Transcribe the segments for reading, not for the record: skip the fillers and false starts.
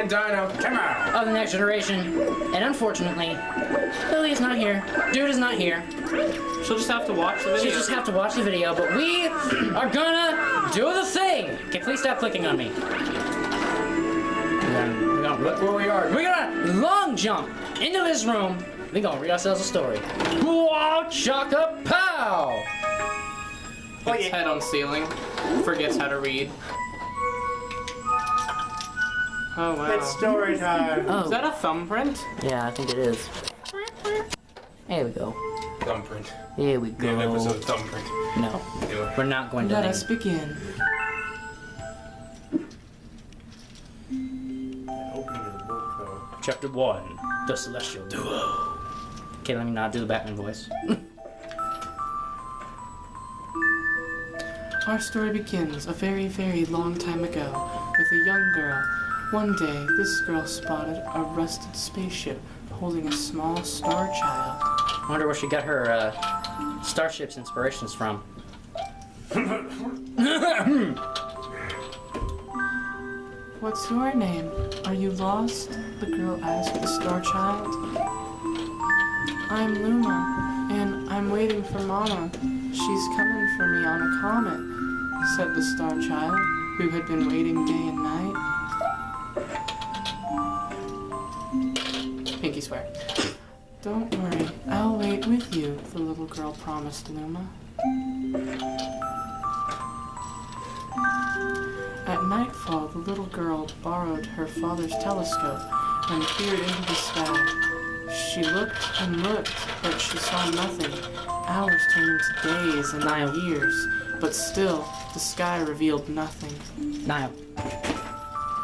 And Dino, come on! of the next generation. And unfortunately, Lily's not here. Dude is not here. She'll just have to watch the video. She just have to watch the video, but we are gonna do the thing! Okay, please stop clicking on me. We're gonna look where we are. We're gonna long jump into this room. We're gonna read ourselves a story. Wow, chaka pow! Hits head on ceiling. Forgets how to read. Oh wow. It's story time. Oh. Is that a thumbprint? Yeah, I think it is. There we go. Thumbprint. Here we go. New episode Thumbprint. No, Anyway. we're not going to Let name. us begin. Opening of the book, though. Chapter 1, The Celestial Duo. Okay, let me not do the Batman voice. Our story begins a very, very long time ago with a young girl. One day, this girl spotted a rusted spaceship holding a small star child. I wonder where she got her Starship's inspirations from. What's your name? Are you lost? The girl asked the star child. I'm Luma, and I'm waiting for Mama. She's coming for me on a comet, said the star child, who had been waiting day and night. Pinky swear. Don't worry, I'll wait with you, the little girl promised Luma. At nightfall, the little girl borrowed her father's telescope and peered into the sky. She looked and looked, but she saw nothing. Hours turned into days and Niall. years, but still, the sky revealed nothing. Niall,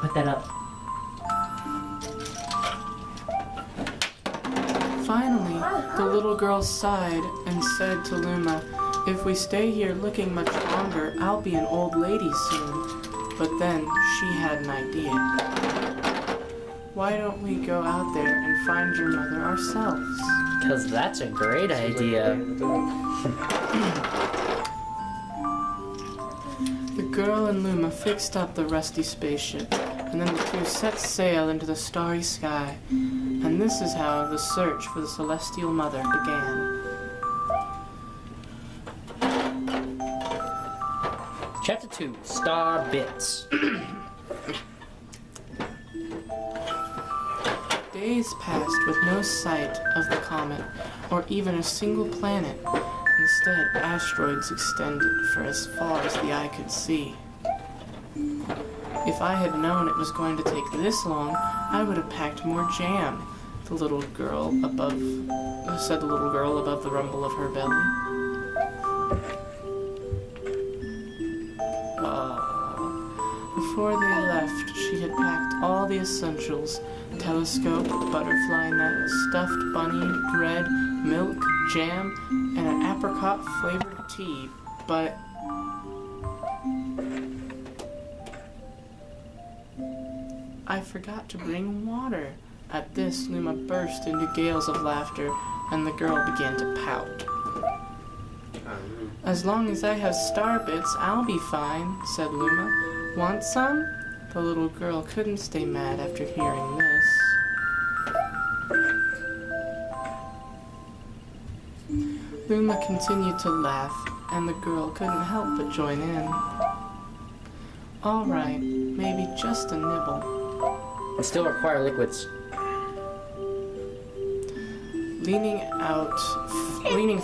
put that up. Finally, the little girl sighed and said to Luma, "If we stay here looking much longer, I'll be an old lady soon." But then she had an idea. Why don't we go out there and find your mother ourselves? Because that's a great idea. The girl and Luma fixed up the rusty spaceship, and then the two set sail into the starry sky. And this is how the search for the celestial mother began. Chapter 2, Star Bits. Days passed with no sight of the comet, or even a single planet. Instead, asteroids extended for as far as the eye could see. If I had known it was going to take this long, I would have packed more jam, said the little girl above the rumble of her belly. Before they left, she had packed all the essentials: telescope, butterfly net, stuffed bunny, bread, milk, jam, and an apricot-flavored tea, but I forgot to bring water. At this, Luma burst into gales of laughter, and the girl began to pout. As long as I have star bits, I'll be fine, said Luma. Want some? The little girl couldn't stay mad after hearing this. Luma continued to laugh, and the girl couldn't help but join in. All right, maybe just a nibble. We still require liquids. Leaning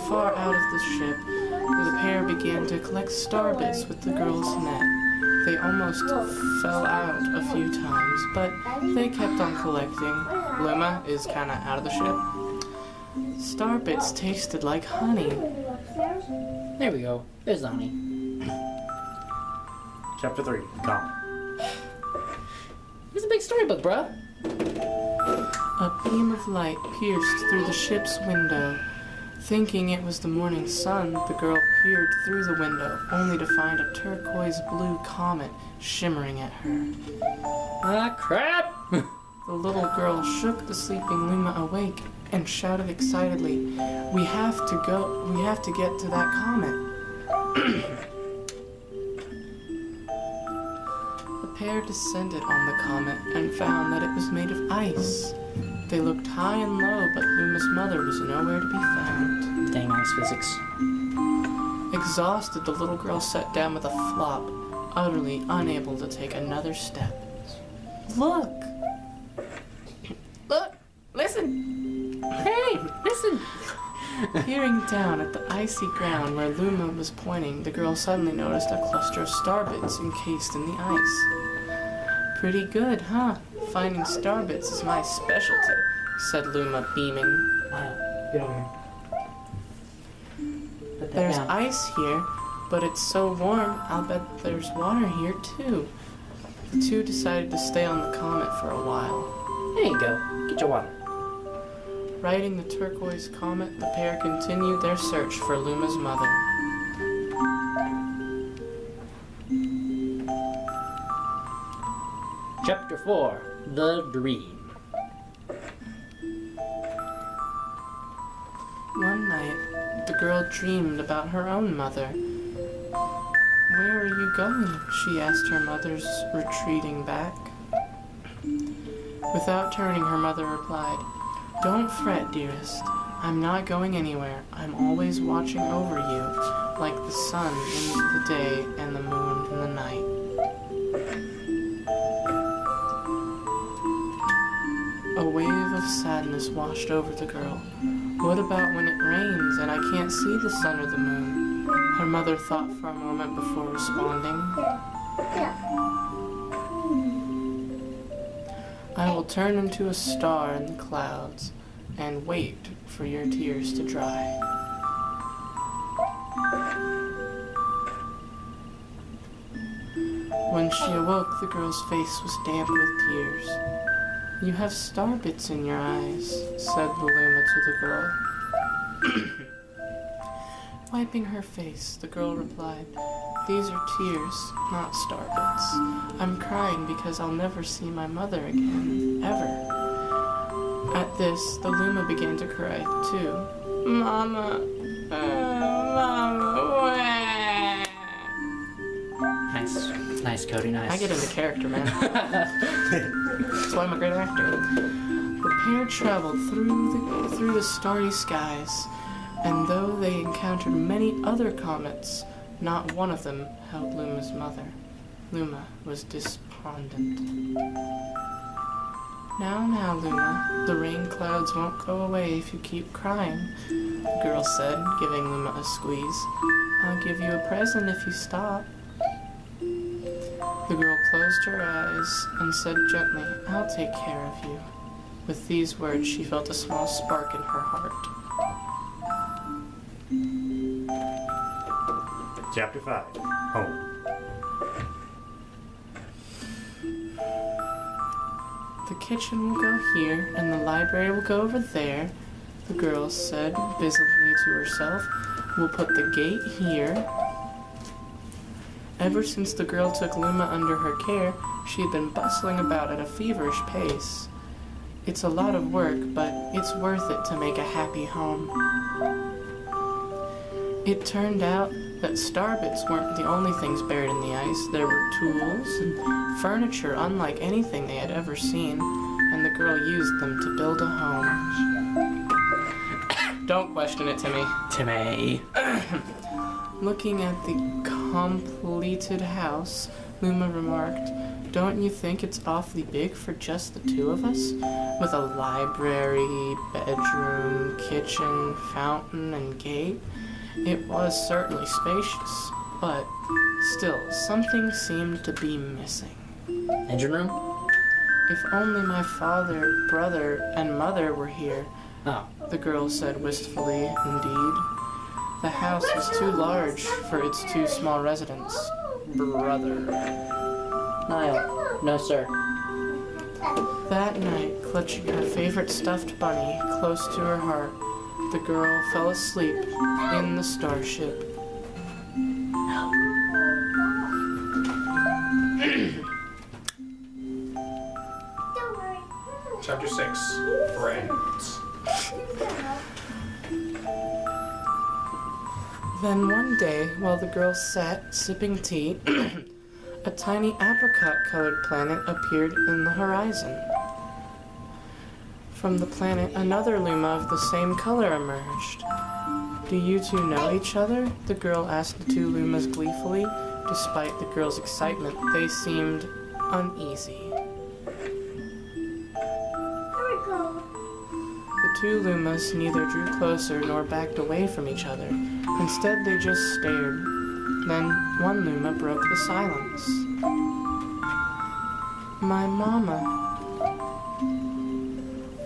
far out of the ship, the pair began to collect star bits with the girl's net. They almost fell out a few times, but they kept on collecting. Luma is kind of out of the ship. Star bits tasted like honey. There we go. There's the honey. Chapter 3, Comet. It's a big storybook, bruh. A beam of light pierced through the ship's window. Thinking it was the morning sun, the girl peered through the window, only to find a turquoise-blue comet shimmering at her. Ah, crap! The little girl shook the sleeping Luma awake and shouted excitedly, We have to get to that comet." The pair descended on the comet and found that it was made of ice. They looked high and low, but Luma's mother was nowhere to be found. Dang ice physics. Exhausted, the little girl sat down with a flop, utterly unable to take another step. Look! Look! Listen! Hey, listen! Peering down at the icy ground where Luma was pointing, the girl suddenly noticed a cluster of star bits encased in the ice. Pretty good, huh? Finding star bits is my specialty, said Luma, beaming. Wow, get over here. Put that There's down. ice here, but it's so warm, I'll bet there's water here too. The two decided to stay on the comet for a while. There you go. Get your water. Riding the turquoise comet, the pair continued their search for Luma's mother. Chapter 4. The Dream. One night, the girl dreamed about her own mother. Where are you going? She asked her mother's retreating back. Without turning, her mother replied, "Don't fret, dearest. I'm not going anywhere. I'm always watching over you, like the sun in the day and the moon in the night." A wave of sadness washed over the girl. What about when it rains and I can't see the sun or the moon? Her mother thought for a moment before responding. I will turn into a star in the clouds and wait for your tears to dry. When she awoke, the girl's face was damp with tears. "You have star bits in your eyes," said the Luma to the girl. Wiping her face, the girl replied, "These are tears, not star bits. I'm crying because I'll never see my mother again, ever." At this, the Luma began to cry too. "Mama, Mama, Nice, Cody, nice. I get into character, man. That's why I'm a great actor. The pair traveled through the starry skies, and though they encountered many other comets, not one of them held Luma's mother. Luma was despondent. Now, Luma, the rain clouds won't go away if you keep crying," the girl said, giving Luma a squeeze. "I'll give you a present if you stop." The girl closed her eyes and said gently, "I'll take care of you." With these words, she felt a small spark in her heart. Chapter 5. Home. "The kitchen will go here, and the library will go over there," the girl said busily to herself. "We'll put the gate here." Ever since the girl took Luma under her care, she had been bustling about at a feverish pace. It's a lot of work, but it's worth it to make a happy home. It turned out that star bits weren't the only things buried in the ice. There were tools and furniture unlike anything they had ever seen, and the girl used them to build a home. Don't question it, Timmy. Timmy. Looking at the completed house, Luma remarked, "Don't you think it's awfully big for just the two of us? With a library, bedroom, kitchen, fountain, and gate?" It was certainly spacious, but still, something seemed to be missing. Engine room? "If only my father, brother, and mother were here," Oh. the girl said wistfully indeed. The house was too large for its two small residents. Brother. Niall. No, sir. That night, clutching her favorite stuffed bunny close to her heart, the girl fell asleep in the starship. Chapter 6. Friends. Then one day, while the girl sat sipping tea, A tiny apricot-colored planet appeared in the horizon. From the planet, another Luma of the same color emerged. Do you two know each other? The girl asked the two Lumas gleefully. Despite the girl's excitement, they seemed uneasy. The two Lumas neither drew closer nor backed away from each other. Instead, they just stared. Then one Luma broke the silence. My mama.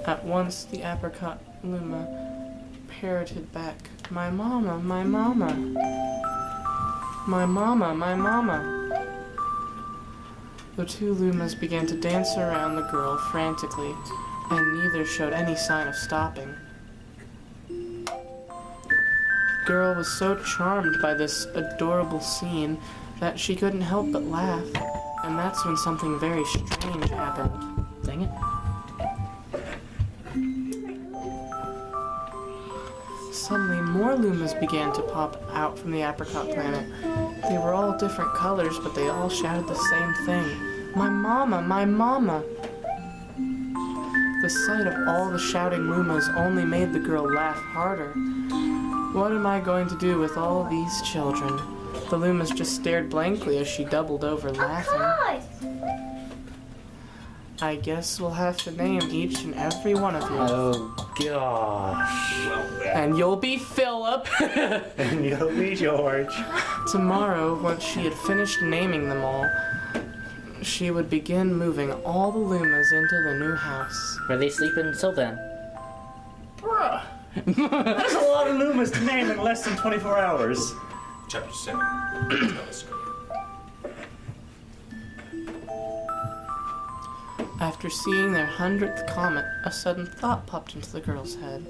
At once, the apricot Luma parroted back. My mama, my mama. My mama, my mama. The two Lumas began to dance around the girl frantically, and neither showed any sign of stopping. The girl was so charmed by this adorable scene that she couldn't help but laugh, and that's when something very strange happened. Dang it. Suddenly, more Lumas began to pop out from the apricot planet. They were all different colors, but they all shouted the same thing. My mama, my mama! The sight of all the shouting Lumas only made the girl laugh harder. What am I going to do with all these children? The Lumas just stared blankly as she doubled over laughing. I guess we'll have to name each and every one of you. Oh, gosh. And you'll be Philip. And you'll be George. Tomorrow, once she had finished naming them all, she would begin moving all the Lumas into the new house. Where they sleep until then. Bruh. That's a lot of Lumas to name in less than 24 hours. Chapter 7. Telescope. After seeing their 100th comet, a sudden thought popped into the girl's head.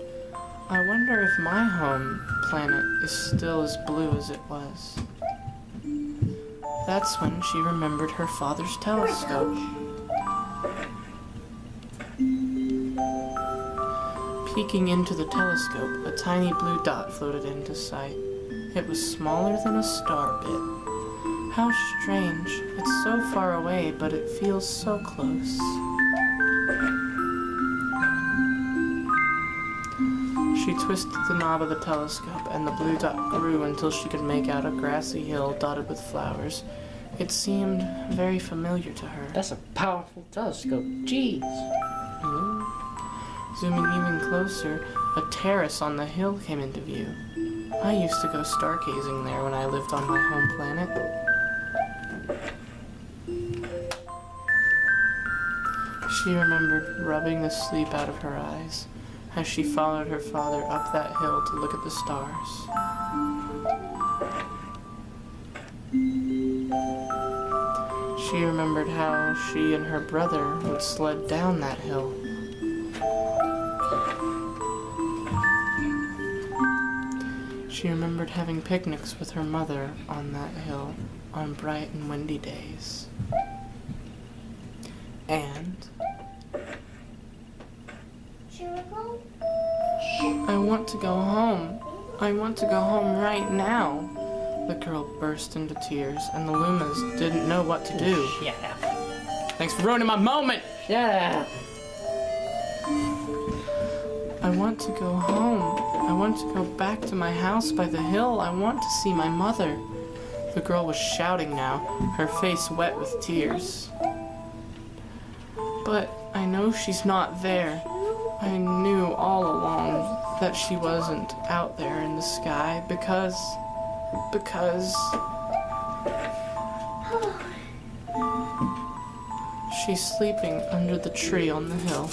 I wonder if my home planet is still as blue as it was. That's when she remembered her father's telescope. Peeking into the telescope, a tiny blue dot floated into sight. It was smaller than a star bit. How strange. It's so far away, but it feels so close. She twisted the knob of the telescope, and the blue dot grew until she could make out a grassy hill dotted with flowers. It seemed very familiar to her. That's a powerful telescope. Jeez. Zooming even closer, a terrace on the hill came into view. I used to go stargazing there when I lived on my home planet. She remembered rubbing the sleep out of her eyes as she followed her father up that hill to look at the stars. She remembered how she and her brother would sled down that hill. She remembered having picnics with her mother on that hill on bright and windy days. And I want to go home. I want to go home right now. The girl burst into tears, and the Lumas didn't know what to do. Yeah. Thanks for ruining my moment! Yeah. I want to go home. I want to go back to my house by the hill. I want to see my mother. The girl was shouting now, her face wet with tears. But I know she's not there. I knew all along that she wasn't out there in the sky because she's sleeping under the tree on the hill.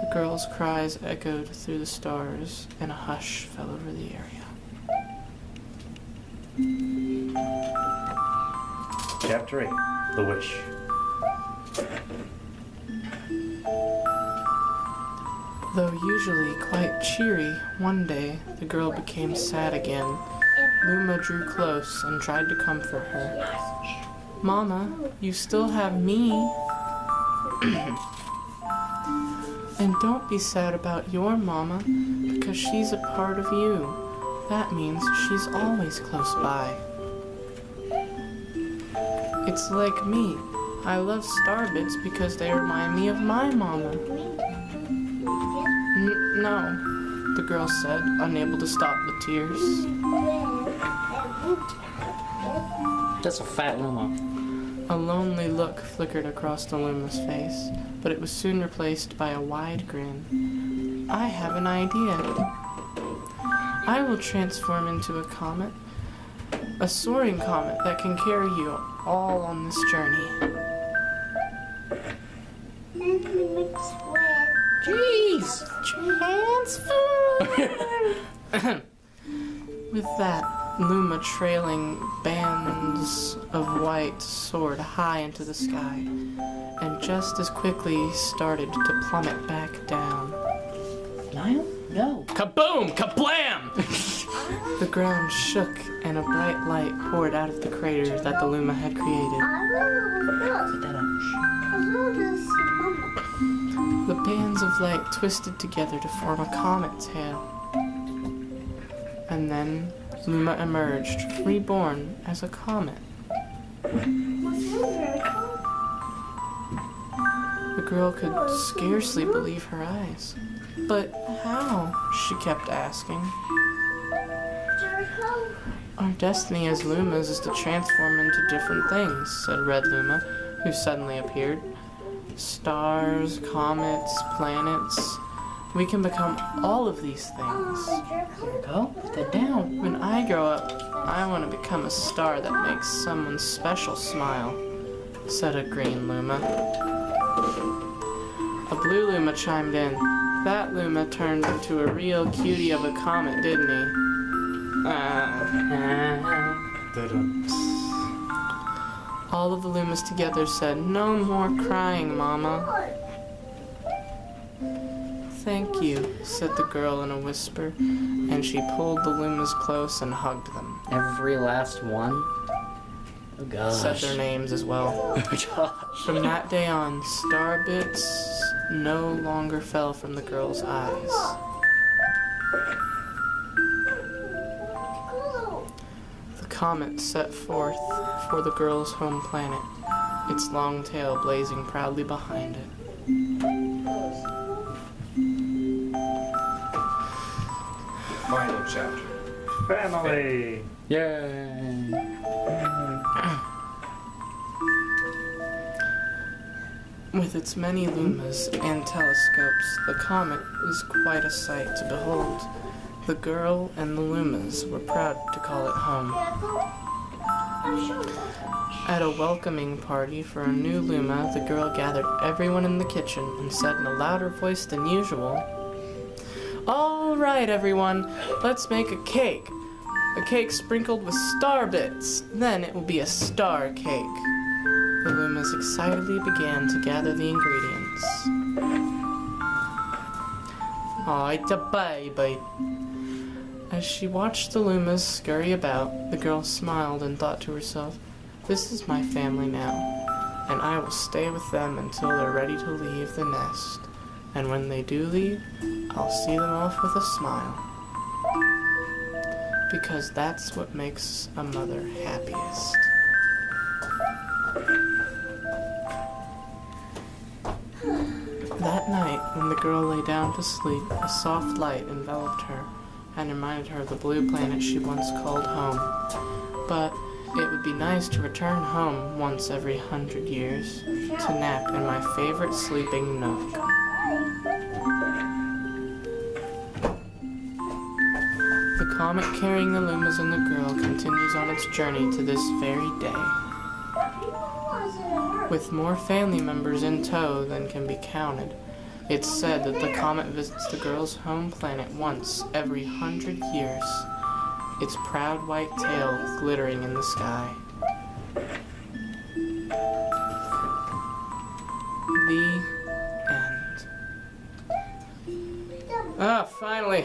The girl's cries echoed through the stars, and a hush fell over the area. Chapter 8. The Wish. Though usually quite cheery, one day the girl became sad again. Luma drew close and tried to comfort her. Mama, you still have me. And don't be sad about your mama, because she's a part of you. That means she's always close by. It's like me. I love star bits because they remind me of my mama. No, the girl said, unable to stop the tears. That's a fat Luma. A lonely look flickered across the Luma's face, but it was soon replaced by a wide grin. I have an idea. I will transform into a comet. A soaring comet that can carry you all on this journey. Jeez! Transform! With that, Luma trailing bands of white soared high into the sky, and just as quickly started to plummet back down. Niall? No. Kaboom! Kablam! The ground shook and a bright light poured out of the crater that the Luma had created. The bands of light twisted together to form a comet tail. And then Luma emerged, reborn as a comet. The girl could scarcely believe her eyes. But how? She kept asking. Our destiny as Lumas is to transform into different things, said Red Luma, who suddenly appeared. Stars, comets, planets. We can become all of these things. There you go. Put that down. When I grow up, I want to become a star that makes someone special smile, said a green Luma. A blue Luma chimed in. That Luma turned into a real cutie of a comet, didn't he? All of the Lumas together said, "No more crying, Mama." "Thank you," said the girl in a whisper, and she pulled the Lumas close and hugged them. Every last one? Oh gosh. Said their names as well. Oh gosh. From that day on, star bits no longer fell from the girl's eyes. The comet set forth for the girl's home planet, its long tail blazing proudly behind it. Final chapter. Family. Yay. With its many lumas and telescopes, the comet was quite a sight to behold. The girl and the lumas were proud to call it home. At a welcoming party for a new luma, the girl gathered everyone in the kitchen and said in a louder voice than usual, "All right, everyone, let's make a cake. A cake sprinkled with star bits. Then it will be a star cake." The Lumas excitedly began to gather the ingredients. "Aw, it's a baby." As she watched the Lumas scurry about, the girl smiled and thought to herself, "This is my family now, and I will stay with them until they're ready to leave the nest. And when they do leave, I'll see them off with a smile. Because that's what makes a mother happiest." That night, when the girl lay down to sleep, a soft light enveloped her and reminded her of the blue planet she once called home. But it would be nice to return home once every 100 years, to nap in my favorite sleeping nook. The comet carrying the Lumas and the girl continues on its journey to this very day. With more family members in tow than can be counted, it's said that the comet visits the girl's home planet once every 100 years, its proud white tail glittering in the sky. The end. Ah, finally!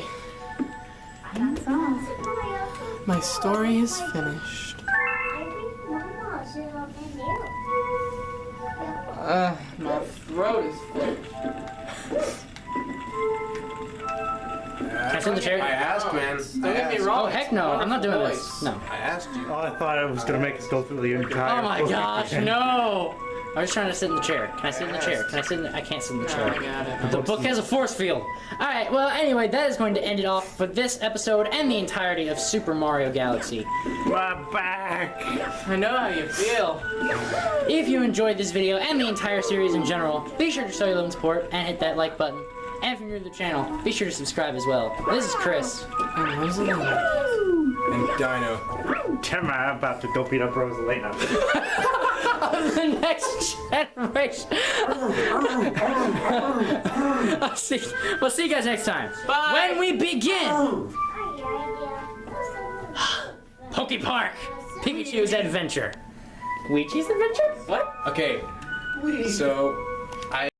My story is finished. My throat is finished. Catch Sit in the chair. I asked, man. Don't get me wrong. Oh, heck no. I'm not doing this. Voice. No. I asked you. Oh, I thought I was gonna make us go through the entire. Oh my book gosh, again. no! I was trying to sit in the chair. Can I sit in the chair? Can I sit in the... I can't sit in the I chair. got it. The book has a force field. Alright, well, anyway, that is going to end it off for this episode and the entirety of Super Mario Galaxy. My back. I know how you feel. If you enjoyed this video and the entire series in general, be sure to show your love and support and hit that like button. And if you're new to the channel, be sure to subscribe as well. This is Chris. And Rosalina. And Dino. Tim, I'm about to go beat up Rosalina. Of the next generation. We'll see you guys next time. Bye. When we begin Poke Park, Pikachu's Adventure. Luigi's Adventure? What? Okay. So